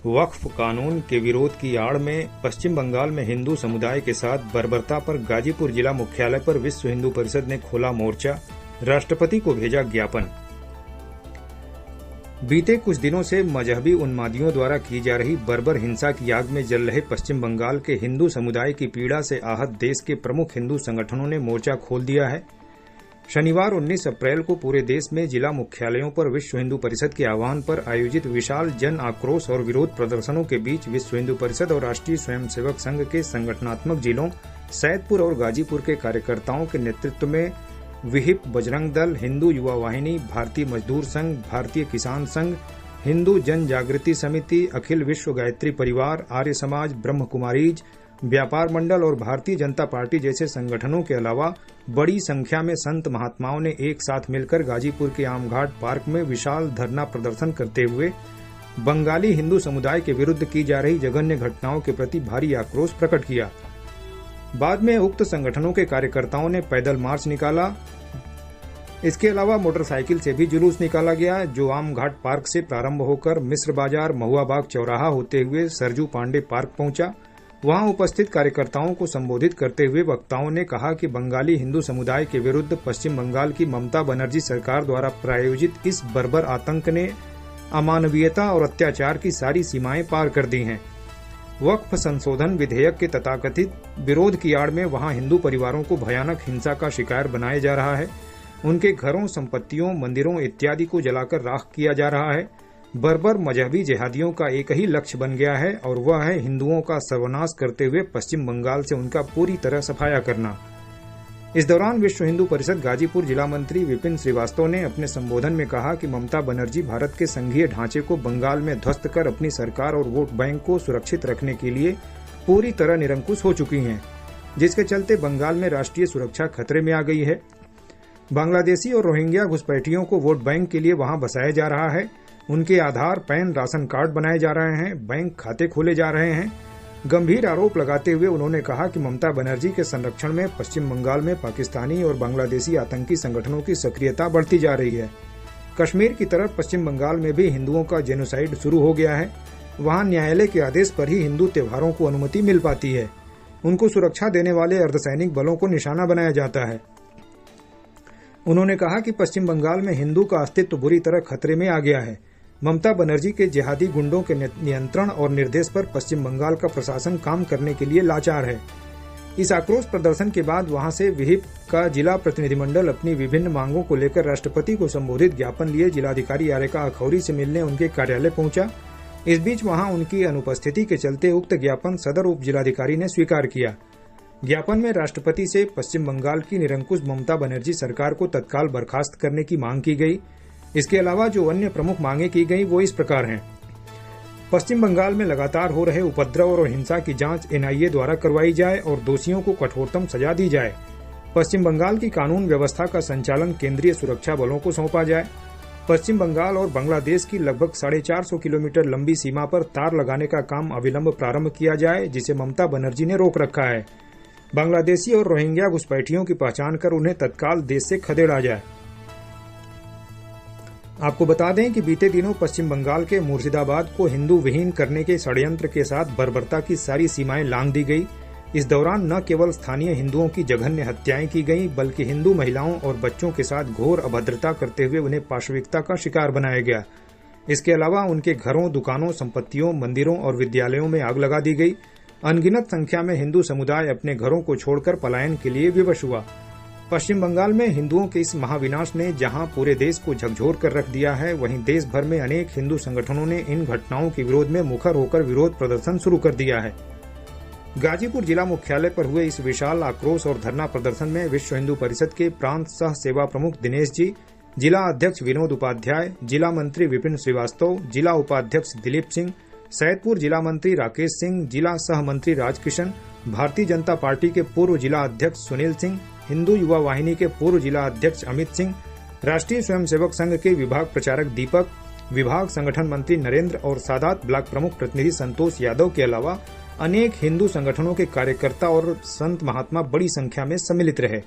वक्फ कानून के विरोध की आड़ में पश्चिम बंगाल में हिंदू समुदाय के साथ बर्बरता पर गाजीपुर जिला मुख्यालय पर विश्व हिंदू परिषद ने खोला मोर्चा, राष्ट्रपति को भेजा ज्ञापन। बीते कुछ दिनों से मजहबी उन्मादियों द्वारा की जा रही बर्बर हिंसा की आग में जल रहे पश्चिम बंगाल के हिंदू समुदाय की पीड़ा से आहत देश के प्रमुख हिंदू संगठनों ने मोर्चा खोल दिया है। शनिवार 19 अप्रैल को पूरे देश में जिला मुख्यालयों पर विश्व हिंदू परिषद के आह्वान पर आयोजित विशाल जन आक्रोश और विरोध प्रदर्शनों के बीच विश्व हिंदू परिषद और राष्ट्रीय स्वयंसेवक संघ के संगठनात्मक जिलों सैदपुर और गाजीपुर के कार्यकर्ताओं के नेतृत्व में विहिप, बजरंग दल, हिंदू युवा वाहिनी, भारतीय मजदूर संघ, भारतीय किसान संघ, हिंदू जन जागृति समिति, अखिल विश्व गायत्री परिवार, आर्य समाज, ब्रह्म कुमारीज, व्यापार मंडल और भारतीय जनता पार्टी जैसे संगठनों के अलावा बड़ी संख्या में संत महात्माओं ने एक साथ मिलकर गाजीपुर के आमघाट पार्क में विशाल धरना प्रदर्शन करते हुए बंगाली हिंदू समुदाय के विरुद्ध की जा रही जघन्य घटनाओं के प्रति भारी आक्रोश प्रकट किया। बाद में उक्त संगठनों के कार्यकर्ताओं ने पैदल मार्च निकाला। इसके अलावा मोटरसाइकिल से भी जुलूस निकाला गया, जो आमघाट पार्क से प्रारंभ होकर मिस्र बाजार, महुआ बाग चौराहा होते हुए सरजू पांडे पार्क पहुंचा। वहां उपस्थित कार्यकर्ताओं को संबोधित करते हुए वक्ताओं ने कहा कि बंगाली हिंदू समुदाय के विरुद्ध पश्चिम बंगाल की ममता बनर्जी सरकार द्वारा प्रायोजित इस बर्बर आतंक ने अमानवीयता और अत्याचार की सारी सीमाएं पार कर दी हैं। वक्फ संशोधन विधेयक के तथाकथित विरोध की आड़ में वहां हिंदू परिवारों को भयानक हिंसा का शिकार बनाया जा रहा है। उनके घरों, संपत्तियों, मंदिरों इत्यादि को जलाकर राख किया जा रहा है। बर्बर मजहबी जिहादियों का एक ही लक्ष्य बन गया है और वह है हिंदुओं का सर्वनाश करते हुए पश्चिम बंगाल से उनका पूरी तरह सफाया करना। इस दौरान विश्व हिंदू परिषद गाजीपुर जिला मंत्री विपिन श्रीवास्तव ने अपने संबोधन में कहा कि ममता बनर्जी भारत के संघीय ढांचे को बंगाल में ध्वस्त कर अपनी सरकार और वोट बैंक को सुरक्षित रखने के लिए पूरी तरह निरंकुश हो चुकी हैं, जिसके चलते बंगाल में राष्ट्रीय सुरक्षा खतरे में आ गई है। बांग्लादेशी और रोहिंग्या घुसपैठियों को वोट बैंक के लिए वहां बसाया जा रहा है। उनके आधार, पैन, राशन कार्ड बनाए जा रहे हैं, बैंक खाते खोले जा रहे हैं। गंभीर आरोप लगाते हुए उन्होंने कहा कि ममता बनर्जी के संरक्षण में पश्चिम बंगाल में पाकिस्तानी और बांग्लादेशी आतंकी संगठनों की सक्रियता बढ़ती जा रही है। कश्मीर की तरफ पश्चिम बंगाल में भी हिंदुओं का जेनोसाइड शुरू हो गया है। वहां न्यायालय के आदेश पर ही हिंदू त्योहारों को अनुमति मिल पाती है। उनको सुरक्षा देने वाले अर्धसैनिक बलों को निशाना बनाया जाता है। उन्होंने कहा कि पश्चिम बंगाल में हिंदू का अस्तित्व बुरी तरह खतरे में आ गया है। ममता बनर्जी के जिहादी गुंडों के नियंत्रण और निर्देश पर पश्चिम बंगाल का प्रशासन काम करने के लिए लाचार है। इस आक्रोश प्रदर्शन के बाद वहां से विहिप का जिला प्रतिनिधिमंडल अपनी विभिन्न मांगों को लेकर राष्ट्रपति को संबोधित ज्ञापन लिए जिलाधिकारी आरेका अखौरी से मिलने उनके कार्यालय पहुंचा। इस बीच वहां उनकी अनुपस्थिति के चलते उक्त ज्ञापन सदर उप जिलाधिकारी ने स्वीकार किया। ज्ञापन में राष्ट्रपति से पश्चिम बंगाल की निरंकुश ममता बनर्जी सरकार को तत्काल बर्खास्त करने की मांग की गई। इसके अलावा जो अन्य प्रमुख मांगे की गई वो इस प्रकार हैं। पश्चिम बंगाल में लगातार हो रहे उपद्रव और हिंसा की जांच एनआईए द्वारा करवाई जाए और दोषियों को कठोरतम सजा दी जाए। पश्चिम बंगाल की कानून व्यवस्था का संचालन केंद्रीय सुरक्षा बलों को सौंपा जाए। पश्चिम बंगाल और बांग्लादेश की लगभग 450 किलोमीटर लंबी सीमा पर तार लगाने का काम अविलंब प्रारंभ किया जाए, जिसे ममता बनर्जी ने रोक रखा है। बांग्लादेशी और रोहिंग्या घुसपैठियों की पहचान कर उन्हें तत्काल देश से खदेड़ा जाए। आपको बता दें कि बीते दिनों पश्चिम बंगाल के मुर्शिदाबाद को हिंदू विहीन करने के षड्यंत्र के साथ बर्बरता की सारी सीमाएं लांघ दी गई। इस दौरान न केवल स्थानीय हिंदुओं की जघन्य हत्याएं की गईं, बल्कि हिंदू महिलाओं और बच्चों के साथ घोर अभद्रता करते हुए उन्हें पाशविकता का शिकार बनाया गया। इसके अलावा उनके घरों, दुकानों, संपत्तियों, मंदिरों और विद्यालयों में आग लगा दी गई। अनगिनत संख्या में हिंदू समुदाय अपने घरों को छोड़कर पलायन के लिए विवश हुआ। पश्चिम बंगाल में हिंदुओं के इस महाविनाश ने जहां पूरे देश को झकझोर कर रख दिया है, वहीं देश भर में अनेक हिंदू संगठनों ने इन घटनाओं के विरोध में मुखर होकर विरोध प्रदर्शन शुरू कर दिया है। गाजीपुर जिला मुख्यालय पर हुए इस विशाल आक्रोश और धरना प्रदर्शन में विश्व हिंदू परिषद के प्रांत सह सेवा प्रमुख दिनेश जी, जिला अध्यक्ष विनोद उपाध्याय, जिला मंत्री विपिन श्रीवास्तव, जिला उपाध्यक्ष दिलीप सिंह, सैदपुर जिला मंत्री राकेश सिंह, जिला सह मंत्री राजकिशन, भारतीय जनता पार्टी के पूर्व जिला अध्यक्ष सुनील सिंह, हिंदू युवा वाहिनी के पूर्व जिला अध्यक्ष अमित सिंह, राष्ट्रीय स्वयंसेवक संघ के विभाग प्रचारक दीपक, विभाग संगठन मंत्री नरेंद्र और सादात ब्लॉक प्रमुख प्रतिनिधि संतोष यादव के अलावा अनेक हिंदू संगठनों के कार्यकर्ता और संत महात्मा बड़ी संख्या में सम्मिलित रहे।